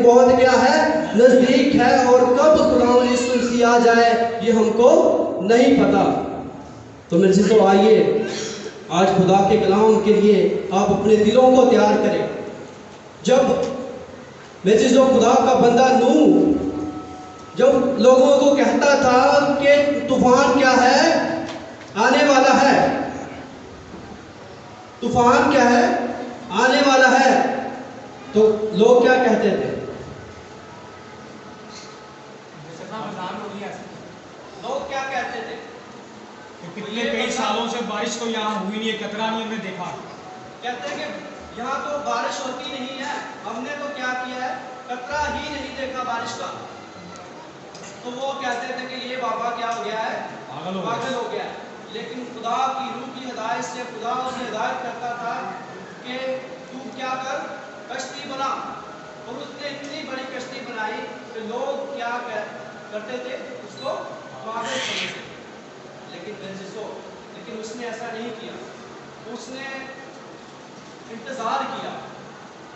دن بہت کیا ہے نزدیک ہے، اور کب خداوند یسوع مسیح آ جائے یہ ہم کو نہیں پتا۔ تو میرے عزیزو آئیے آج خدا کے کلام کے لیے آپ اپنے دلوں کو تیار کریں۔ جب میرے عزیزو خدا کا بندہ نوح جب لوگوں کو کہتا تھا کہ طوفان کیا ہے آنے والا ہے، طوفان کیا ہے آنے والا ہے، تو لوگ کیا کہتے تھے؟ لوگ کیا کہتے تھے؟ پچھلے کئی سالوں سے بارش تو یہاں ہوئی نہیں ہے، قطرہ نہیں ہم نے دیکھا۔ کہتے ہیں کہ یہاں تو بارش ہوتی نہیں ہے، ہم نے تو کیا کیا ہے قطرہ ہی نہیں دیکھا بارش کا۔ تو وہ کہتے تھے کہ یہ بابا کیا ہو گیا ہے پاگل ہو گیا ہے۔ لیکن خدا کی روح کی ہدایت سے خدا اسے ہدایت کرتا تھا کہ تو کیا کر کشتی بنا، اور اس نے اتنی بڑی کشتی بنائی کہ لوگ کیا کرتے تھے اس کو پاگل سمجھتے تھے۔ لیکن اس نے ایسا نہیں کیا، اس نے انتظار کیا،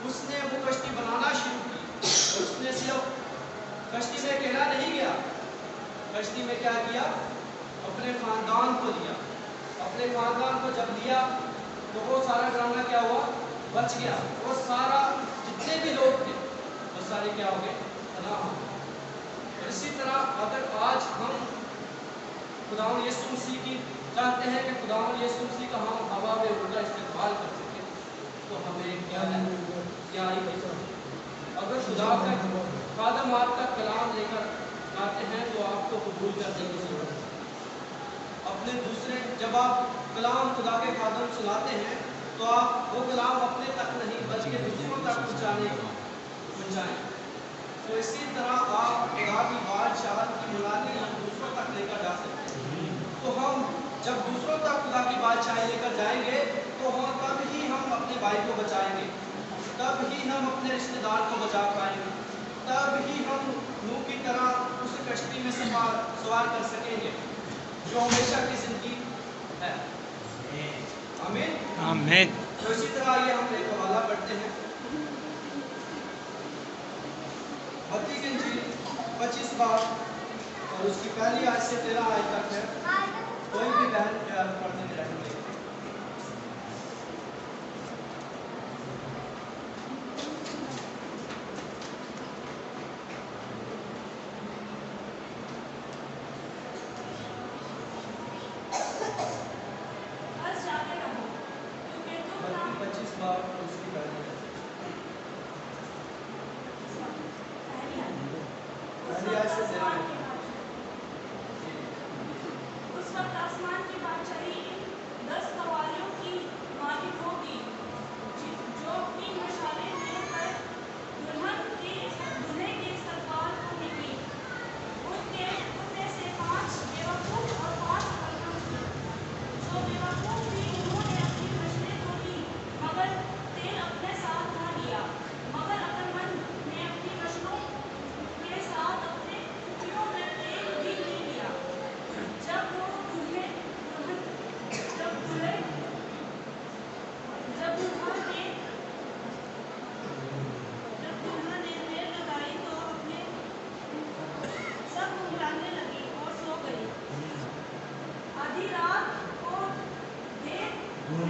اس نے وہ کشتی بنانا شروع کی۔ اس نے صرف کشتی میں اکیلا نہیں گیا، کشتی میں کیا کیا اپنے خاندان کو لیا۔ اپنے خاندان کو جب لیا تو وہ سارا ڈرامہ کیا ہوا بچ گیا، وہ سارا جتنے بھی لوگ تھے وہ سارے کیا ہو گئے ہلاک ہو گئے۔ اور اسی طرح اگر آج ہم خداوند یسوع مسیح کی چاہتے ہیں کہ خداوند یسوع مسیح کا ہم ہوا میں ان کا استقبال کر سکیں، تو ہمیں کیا ہے تیاری کی ضرورت ہے۔ اگر خدا کا خادم آپ کا کلام لے کر آتے ہیں تو آپ کو قبول کرنے کی ضرورت ہے۔ اپنے دوسرے جب آپ کلام خدا کے خادم سناتے ہیں تو آپ وہ کلام اپنے تک نہیں بلکہ دوسروں تک پہنچائیں۔ تو اسی طرح آپ خدا کی بادشاہت کی منادی ہم دوسروں تک لے کر جا سکتے ہیں۔ تو ہم جب دوسروں تک خدا کی بادشاہی لے کر جائیں گے تو تب ہی ہم اپنے بھائی کو بچائیں گے، تب ہی ہم اپنے رشتے دار کو بچا پائیں گے، تب ہی ہم نوح کی طرح اس کشتی میں سوار کر سکیں گے جو ہمیشہ کی زندگی ہے۔ آمین آمین۔ تو اسی طرح آئیے ہم ایک حوالہ پڑھتے ہیں، متی کی انجیل 25 باب اور اس کی پہلی آیت سے 13 آیت تک ہے۔ کوئی بھی بہن پڑھنے میں رہنے لگے۔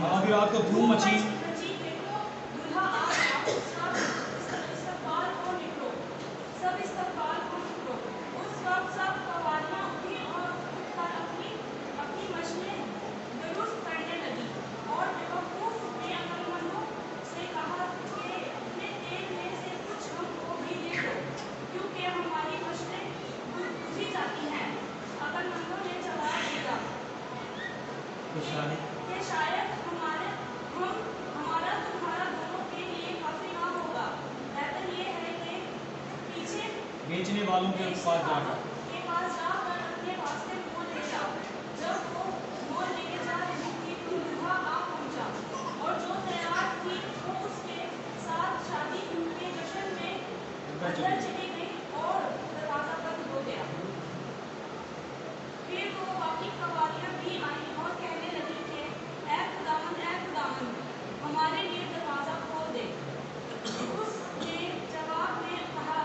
آدھی رات کو دھوم مچی، بیچنے والوں کے پاس جا کر اپنے واسطے مول لے جاؤ۔ جب وہ مول لے کے جا رہی تھی تو دلہا آ پہنچا، اور جو تیار تھی وہ اس کے ساتھ شادی کے جشن میں اندر چلی گئی اور دروازہ بند ہو گیا۔ پھر وہ باقی قواریاں بھی آئیں اور کہنے لگی کہ اے خداوند ہمارے لیے دروازہ کھول دے۔ اس نے جواب میں کہا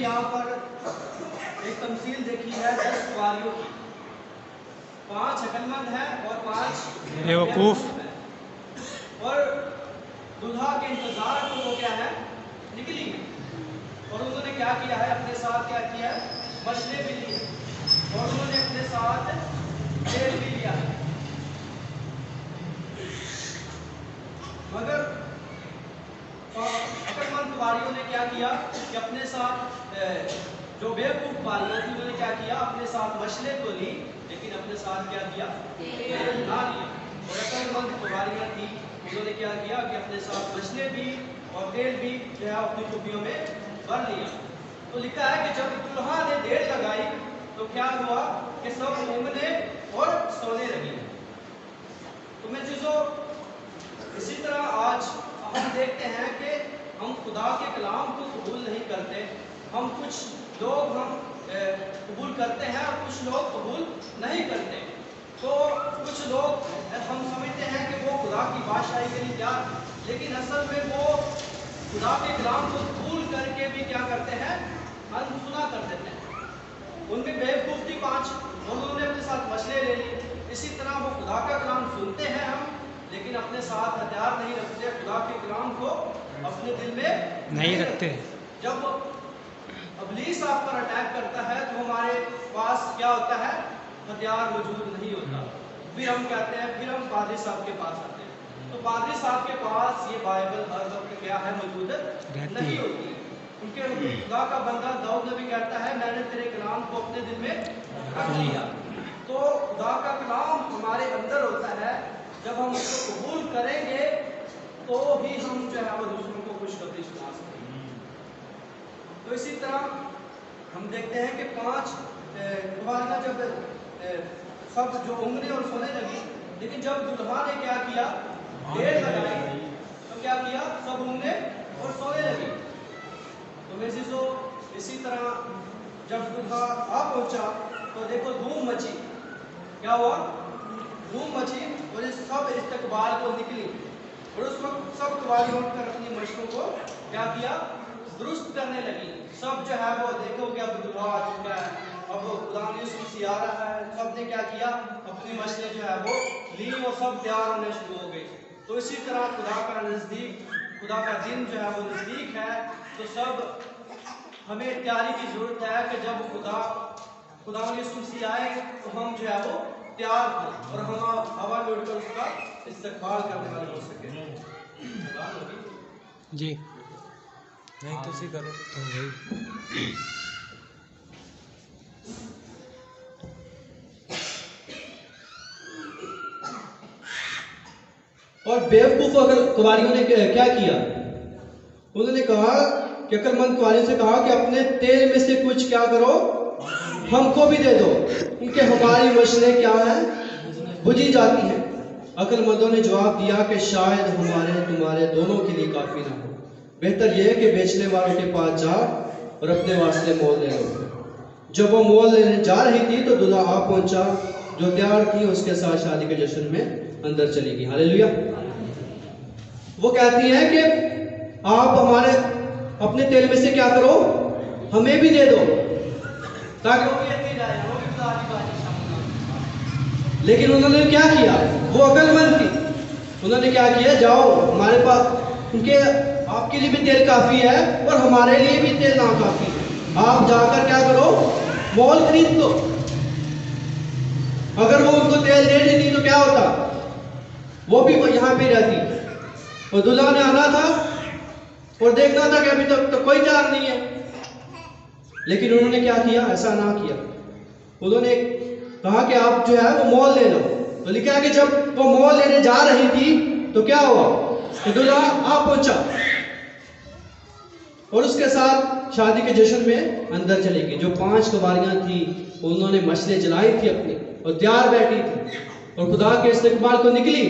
یہاں پر ایک تمثیل دیکھی ہے 10 سواریوں کی، 5 عقل مند ہیں اور 5 بیوقوف ہیں، اور دلہا کے انتظار کو وہ کیا ہے نکلی ہیں، اور انہوں نے کیا کیا ہے اپنے ساتھ کیا کیا ہے مچھلے بھی لی ہیں، اور انہوں نے اپنے ساتھ تیل بھی لیا ہے، مگر عقل مند سواریوں نے کیا کیا کہ اپنے ساتھ جو بیوقوف سواریاں تھیں انہوں نے کیا کیا اپنے ساتھ مچھلے تو لی لیکن اپنے ساتھ کیا کیا تیل نہ لیا، اور عقل مند سواریاں تھیں انہوں نے کیا کیا کہ اپنے ساتھ مچھلے بھی اور تیل بھی جو ہے اپنی ٹوپیوں میں بھر لیا۔ تو لکھا ہے کہ جب دلہا نے دیر لگائی تو کیا ہوا کہ سب اونگنے اور سونے لگی۔ تو میں چیزوں اسی طرح آج ہم دیکھتے ہیں کہ ہم خدا کے کلام کو قبول نہیں کرتے، ہم کچھ لوگ قبول کرتے ہیں اور کچھ لوگ قبول نہیں کرتے۔ تو کچھ لوگ ہم سمجھتے ہیں کہ وہ خدا کی بادشاہی کے لیے تیار ہیں، لیکن اصل میں وہ خدا کے کلام کو قبول کر کے بھی کیا کرتے ہیں انسنا کر دیتے ہیں۔ ان میں بیوقوف تھی 5 اور انہوں نے اپنے ساتھ مچھلے لے لی۔ اسی طرح وہ خدا کا کلام سنتے ہیں ہم لیکن اپنے ساتھ ہتھیار نہیں رکھتے، خدا کے کلام کو اپنے دل میں نہیں رکھتے۔ جب ابلیس آپ پر اٹیک کرتا ہے تو ہمارے پاس کیا ہوتا ہے ہتھیار موجود نہیں ہوتا، پھر ہم کہتے ہیں پھر ہم پادری صاحب کے پاس آتے ہیں، تو پادری صاحب کے پاس یہ بائبل ہر وقت کیا ہے موجود نہیں ہوتی، کیونکہ خدا کا بندہ داؤد نبی کہتا ہے میں نے تیرے کلام کو اپنے دل میں رکھ لیا۔ تو خدا کا کلام ہمارے اندر ہوتا ہے، جب ہم اس کو قبول کریں گے تو ہی ہم جو ہے وہ دوسروں کو خوشخبری سنا سکیں گے۔ تو اسی طرح ہم دیکھتے ہیں کہ 5 سواریاں جب سب جو اونگنے اور سونے لگی، لیکن جب دلہا نے کیا کیا دیر لگائی تو کیا کیا سب اونگنے اور سونے لگی۔ تو میں عزیزو اسی طرح جب دلہا آ پہنچا تو دیکھو دھوم مچی، کیا ہوا دھوم مچی اور سب استقبال کو نکلی، اور اس وقت سب سواریاں اٹھ کر اپنی مشقوں کو کیا کیا درست کرنے لگی۔ سب جو ہے وہ دیکھو کہ اب دلہا آ چکا ہے، اب خدا یسوع مسیح آ رہا ہے، سب نے کیا کیا اپنی مشقیں جو ہے وہ لی اور سب تیار ہونے شروع ہو گئی۔ تو اسی طرح خدا کا دن جو ہے وہ نزدیک ہے، تو سب ہمیں تیاری کی ضرورت ہے کہ جب خدا یسوع مسیح آئے تو ہم جو ہے وہ تیار ہوں اور ہم ہوا میں اڑ کر اس کا استقبال کرنے والے ہو سکے۔ جی نہیں تو اسی کرو تو بھائی اور بیوقوف کنواریوں نے کیا کیا، انہوں نے کہا کہ عقل مند کنواریوں سے کہا کہ اپنے تیل میں سے کچھ کیا کرو ہم کو بھی دے دو، کیونکہ ہماری مشقیں کیا ہیں بجھی جاتی ہیں۔ عقل مندوں نے جواب دیا کہ شاید ہمارے تمہارے دونوں کے لیے کافی نہ ہو، بہتر یہ کہ بیچنے والوں کے پاس جا اور اپنے واسطے مول لے لو۔ جب وہ مول لینے جا رہی تھی تو دلہا آ پہنچا، جو تیار تھی اس کے ساتھ شادی کے جشن میں اندر چلی گئی۔ ہاللیلویہ۔ وہ کہتی ہے کہ آپ ہمارے اپنے تیل میں سے کیا کرو ہمیں بھی دے دو تاکہ وہ بھی اتی جائے، وہ بھی خدا کی بادشاہی۔ لیکن انہوں نے کیا کیا، وہ عقل مند تھی، انہوں نے کیا کیا جاؤ ہمارے پاس، کیونکہ آپ کے لیے بھی تیل کافی ہے اور ہمارے لیے بھی تیل ناکافی ہے، آپ جا کر کیا کرو مول خرید لو۔ اگر وہ ان کو تیل دے دیتی تو کیا ہوتا، وہ بھی یہاں پہ رہتی، اور دلہا نے آنا تھا اور دیکھنا تھا کہ ابھی تک تو کوئی تیار نہیں ہے، لیکن انہوں نے کیا کیا، ایسا نہ کیا، انہوں نے کہا کہ آپ جو ہے وہ مول لے لو۔ تو لکھا ہے کہ جب وہ مول لینے جا رہی تھی تو کیا ہوا کہ دلہا آ پہنچا اور اس کے ساتھ شادی کے جشن میں اندر چلی گئی۔ جو 5 سواریاں تھیں انہوں نے مشلیں جلائی تھی اپنی اور تیار بیٹھی تھی اور خدا کے استقبال کو نکلی،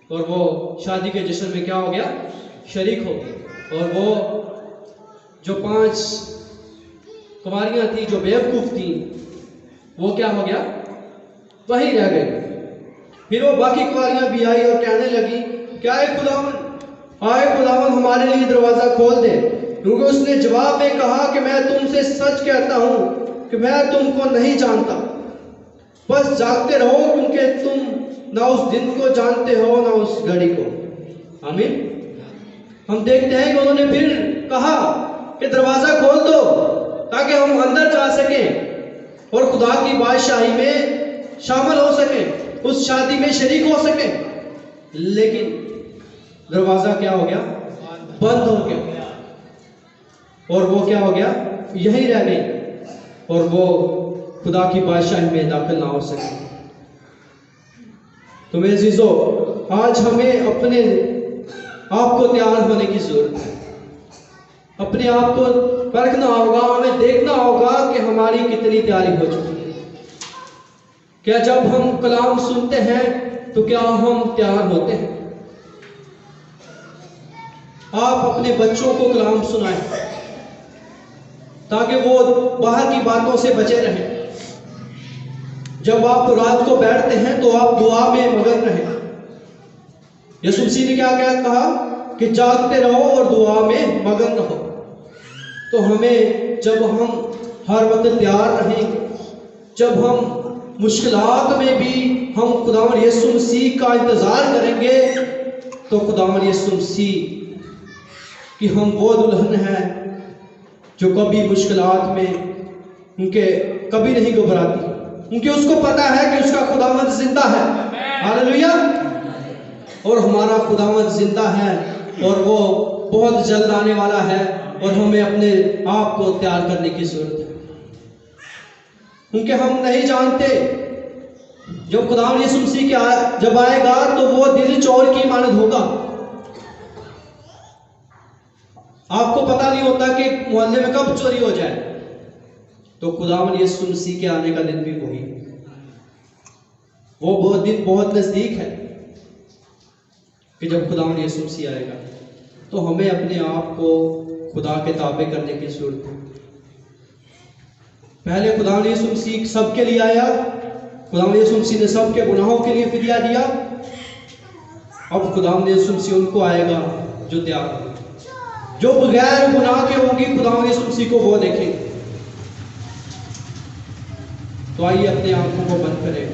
اور وہ شادی کے جشن میں کیا ہو گیا شریک ہو گئی، اور وہ جو 5 کنواریاں تھیں جو بیوقوف تھیں وہ کیا ہو گیا وہی رہ گئی۔ پھر وہ باقی کنواریاں بھی آئی اور کہنے لگی کہ آئے خداوند ہمارے لیے دروازہ کھول دے، کیونکہ اس نے جواب میں کہا کہ میں تم سے سچ کہتا ہوں کہ میں تم کو نہیں جانتا، بس جاگتے رہو کیونکہ تم نہ اس دن کو جانتے ہو نہ اس گھڑی کو۔ آمین۔ ہم دیکھتے ہیں کہ انہوں نے پھر کہا کہ دروازہ کھول دو تاکہ ہم اندر جا سکیں اور خدا کی بادشاہی میں شامل ہو سکیں، اس شادی میں شریک ہو سکیں۔ لیکن دروازہ کیا ہو گیا؟ بند ہو گیا، اور وہ کیا ہو گیا؟ یہی رہ گئی، اور وہ خدا کی بادشاہی میں داخل نہ ہو سکے۔ تو میرے عزیزو، آج ہمیں اپنے آپ کو تیار ہونے کی ضرورت ہے۔ اپنے آپ کو پرکھنا ہوگا، ہمیں دیکھنا ہوگا کہ ہماری کتنی تیاری ہو چکی ہے۔ کیا جب ہم کلام سنتے ہیں تو کیا ہم تیار ہوتے ہیں؟ آپ اپنے بچوں کو کلام سنائیں تاکہ وہ باہر کی باتوں سے بچے رہیں۔ جب آپ رات کو بیٹھتے ہیں تو آپ دعا میں مگن رہیں۔ یسوع مسیح نے کیا کہا کہ جاگتے رہو اور دعا میں مگن رہو۔ تو ہمیں جب ہم ہر وقت تیار رہیں گے، جب ہم مشکلات میں بھی ہم خداوند یسوع مسیح کا انتظار کریں گے، تو خداوند یسوع مسیح کہ ہم وہ دلہن ہیں جو کبھی مشکلات میں ان کے کبھی نہیں گھبراتی، کیونکہ اس کو پتا ہے کہ اس کا خداوند زندہ ہے۔ ہاللیلویا۔ اور ہمارا خداوند زندہ ہے اور وہ بہت جلد آنے والا ہے، اور ہمیں اپنے آپ کو تیار کرنے کی ضرورت ہے، کیونکہ ہم نہیں جانتے جب خداوند یسوع مسیح جب آئے گا تو وہ دل چور کی مانند ہوگا۔ آپ کو پتا نہیں ہوتا کہ محلے میں کب چوری ہو جائے، تو خداوند یسوع مسیح کے آنے کا دن بھی وہی، وہ دن بہت نزدیک ہے کہ جب خداوند یسوع مسیح آئے گا۔ تو ہمیں اپنے آپ کو خدا کے تابع کرنے کی ضرورت ہے۔ پہلے خداوند یسوع مسیح سب کے لیے آیا، خداوند یسوع مسیح نے سب کے گناہوں کے لیے فدیہ دیا۔ اب خداوند یسوع مسیح ان کو آئے گا جو تیار ہو، جو بغیر گناہ کے ہوں گی، خداوند یسوع مسیح کو وہ دیکھیں گے۔ تو آئیے اپنے آنکھوں کو بند کریں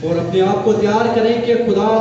اور اپنے آپ کو تیار کریں کہ خدا